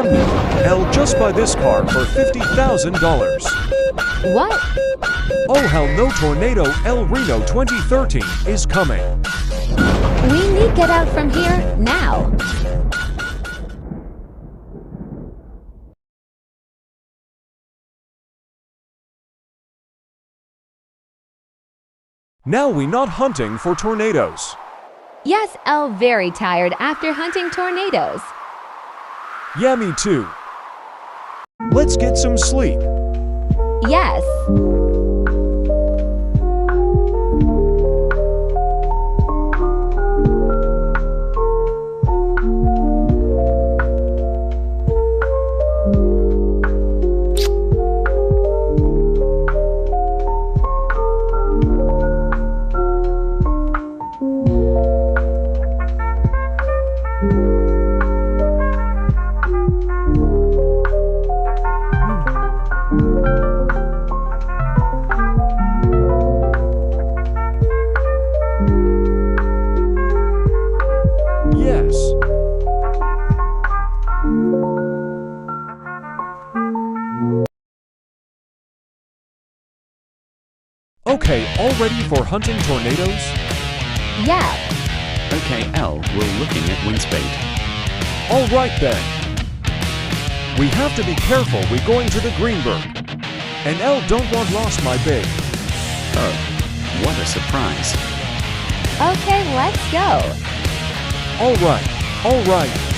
Scam me. L, just buy this car for $50,000. What? Oh hell no, Tornado El Reno 2013 is coming. We need to get out from here now. Now we not hunting for tornadoes. Yes, Elle very tired after hunting tornadoes. Yeah, me too. Let's get some sleep. Yes. Yes. Okay, all ready for hunting tornadoes? Yeah. Okay, L, we're looking at Windspeed. All right then. We have to be careful we're going to the Greenberg. And L don't want lost my big. Oh, what a surprise. Okay, let's go. All right.